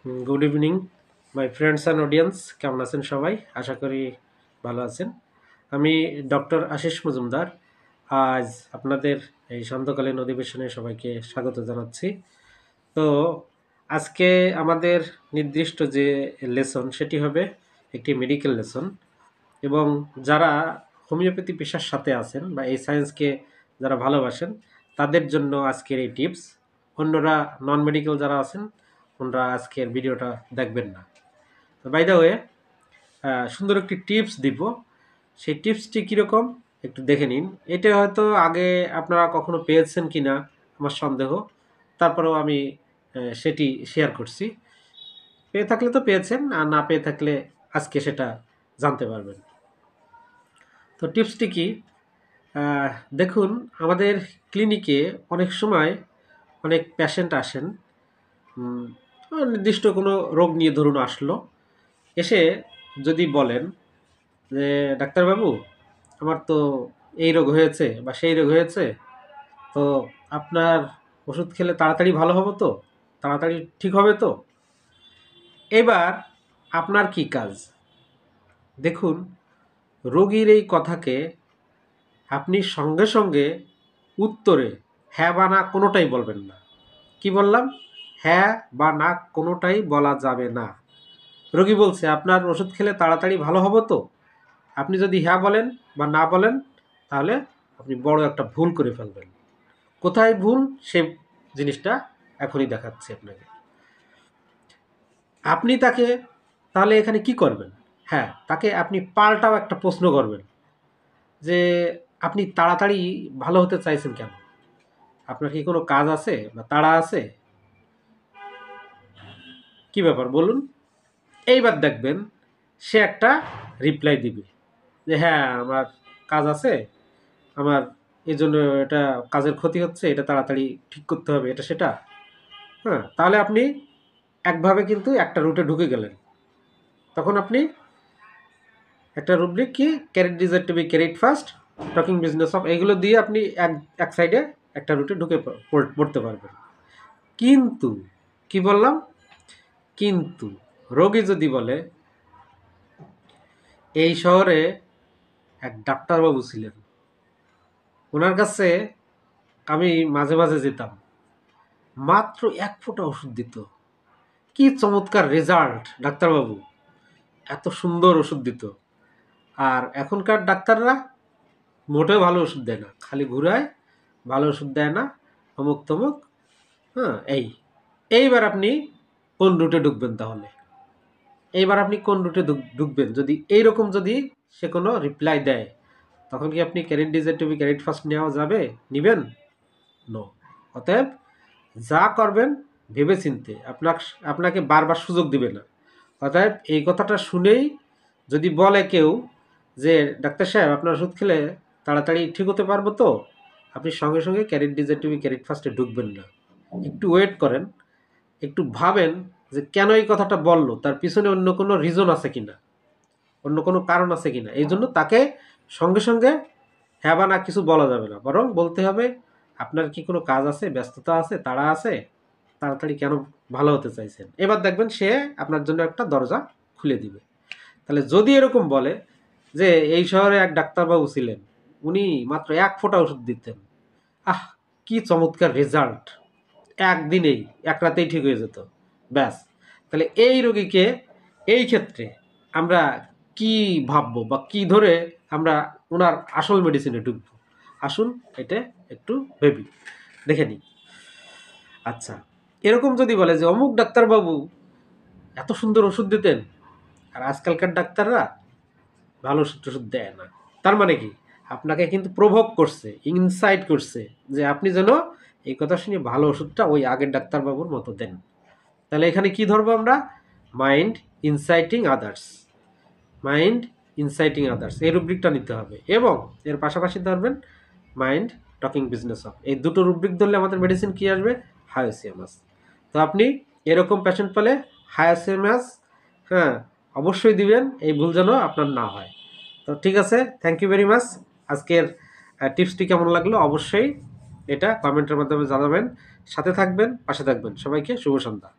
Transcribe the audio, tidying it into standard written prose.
Good evening my friends and audience, কেমন আছেন সবাই? আশা করি ভালো আছেন। আমি ডক্টর আশিস মজুমদার আজ আপনাদের এই সান্ধ্যকালীন অধিবেশনে সবাইকে স্বাগত জানাচ্ছি। তো আজকে আমাদের নির্দিষ্ট যে লেসন সেটি হবে একটি মেডিকেল লেসন, এবং যারা হোমিওপ্যাথি পেশার সাথে আছেন বা এই সায়েন্সকে যারা ভালোবাসেন তাদের জন্য আজকের এই টিপস। অন্যরা নন মেডিকেল যারা আছেন ওনারা আজকের ভিডিওটা দেখবেন না। তো বাই দ্য ওয়ে, সুন্দর একটি টিপস দিব। সেই টিপসটি কীরকম একটু দেখে নিন। এটা হয়তো আগে আপনারা কখনো পেয়েছেন কি না আমার সন্দেহ, তারপরেও আমি সেটি শেয়ার করছি। পেয়ে থাকলে তো পেয়েছেন, আর না পেয়ে থাকলে আজকে সেটা জানতে পারবেন। তো টিপসটি কি? দেখুন, আমাদের ক্লিনিকে অনেক সময় অনেক পেশেন্ট আসেন, উম, নির্দিষ্ট কোনো রোগ নিয়ে ধরুন আসলো, এসে যদি বলেন যে ডাক্তারবাবু আমার তো এই রোগ হয়েছে বা সেই রোগ হয়েছে, তো আপনার ওষুধ খেলে তাড়াতাড়ি ভালো হবে তো, তাড়াতাড়ি ঠিক হবে তো। এবার আপনার কি কাজ? দেখুন, রোগীর এই কথাকে আপনি সঙ্গে সঙ্গে উত্তরে হ্যাঁ বা না কোনোটাই বলবেন না। কি বললাম? হ্যাঁ বা না কোনোটাই বলা যাবে না। রোগী বলছে আপনার ওষুধ খেলে তাড়াতাড়ি ভালো হবে তো, আপনি যদি হ্যাঁ বলেন বা না বলেন তাহলে আপনি বড় একটা ভুল করে ফেলবেন। কোথায় ভুল সে জিনিসটা এখনই দেখাচ্ছি আপনাকে। আপনি তাকে তাহলে এখানে কি করবেন? হ্যাঁ, তাকে আপনি পাল্টাও একটা প্রশ্ন করবেন যে আপনি তাড়াতাড়ি ভালো হতে চাইছেন কেন? আপনার কি কোনো কাজ আছে বা তাড়া আছে? কি ব্যাপার বলুন? এইবার দেখবেন সে একটা রিপ্লাই দিবে যে হ্যাঁ আমার কাজ আছে, আমার এই জন্য এটা কাজের ক্ষতি হচ্ছে, এটা তাড়াতাড়ি ঠিক করতে হবে, এটা সেটা। হ্যাঁ, তাহলে আপনি একভাবে কিন্তু একটা রুটে ঢুকে গেলেন। তখন আপনি একটা রুব্রিক কি carrot desire to be carried first, talking business of, এইগুলো দিয়ে আপনি এক এক সাইডে একটা রুটে ঢুকে পড়তে পারবেন। কিন্তু কি বললাম? কিন্তু রোগী যদি বলে এই শহরে এক ডাক্তারবাবু ছিলেন, ওনার কাছে আমি মাঝে মাঝে যেতাম, মাত্র এক ফোঁটা ওষুধ দিত, কি চমৎকার রেজাল্ট ডাক্তারবাবু, এত সুন্দর ওষুধ দিত। আর এখনকার ডাক্তাররা মোটেও ভালো ওষুধ দেয় না, খালি ঘুরায়, ভালো ওষুধ দেয় না, অমুক তমুক। হ্যাঁ, এইবার আপনি কোন রুটে ঢুকবেন তাহলে? এইবার আপনি কোন রুটে ঢুকবেন যদি এইরকম যদি সে কোনো রিপ্লাই দেয়? তখন কি আপনি carried desire to be carried first নেওয়া যাবে? নিবেন? নো। অতএব যা করবেন ভেবে চিনতে, আপনাকে বারবার সুযোগ দিবে না। অতএব এই কথাটা শুনেই যদি বলে কেউ যে ডাক্তার সাহেব আপনার ওষুধ খেলে তাড়াতাড়ি ঠিক হতে পারবো তো, আপনি সঙ্গে সঙ্গে carried desire to be carried ফার্স্টে ঢুকবেন না। একটু ওয়েট করেন, একটু ভাবেন যে কেন এই কথাটা বললো, তার পিছনে অন্য কোনো রিজন আছে কিনা, অন্য কোনো কারণ আছে কিনা। এই জন্য তাকে সঙ্গে সঙ্গে হ্যাঁ বা না কিছু বলা যাবে না, বরং বলতে হবে আপনার কি কোনো কাজ আছে, ব্যস্ততা আছে, তাড়া আছে, তাড়াতাড়ি কেন ভালো হতে চাইছেন। এবার দেখবেন সে আপনার জন্য একটা দরজা খুলে দিবে। তাহলে যদি এরকম বলে যে এই শহরে এক ডাক্তারবাবু ছিলেন, উনি মাত্র এক ফোঁটা ওষুধ দিতেন, আহ কি চমৎকার রেজাল্ট, একদিনেই এক রাতেই ঠিক হয়ে যেত, ব্যাস। তাহলে এই রোগীকে এই ক্ষেত্রে আমরা কি ভাববো বা কি ধরে আমরা ওনার আসল মেডিসিনে ঢুকবো? আসুন এটা একটু ভেবি দেখে নিই। আচ্ছা, এরকম যদি বলে যে অমুক ডাক্তারবাবু এত সুন্দর ওষুধ দিতেন, আর আজকালকার ডাক্তাররা ভালো ওষুধ টষুধ দেয় না, তার মানে কি আপনাকে কিন্তু প্রভোগ করছে, ইনসাইট করছে যে আপনি যেন এই কথা শুনে ভালো ওষুধটা ওই আগের ডাক্তারবাবুর মতো দেন। তাহলে এখানে কি ধরবো আমরা? Mind inciting others, mind inciting others এই রুব্রিকটা নিতে হবে, এবং এর পাশাপাশি ধরবেন মাইন্ড টকিং বিজনেস অফ। এই দুটো রুব্রিক ধরলে আমাদের মেডিসিন কি আসবে? হায়োসিয়ামাস। তো আপনি এরকম পেশেন্ট পেলে হায়োসিয়ামাস, হ্যাঁ, অবশ্যই দিবেন, এই ভুল যেন আপনার না হয়। তো ঠিক আছে, থ্যাংক ইউ ভেরি মাচ। আজকের টিপসটি কেমন লাগলো অবশ্যই এটা কমেন্টের মাধ্যমে জানাবেন। সাথে থাকবেন, পাশে থাকবেন। সবাইকে শুভ সন্ধ্যা।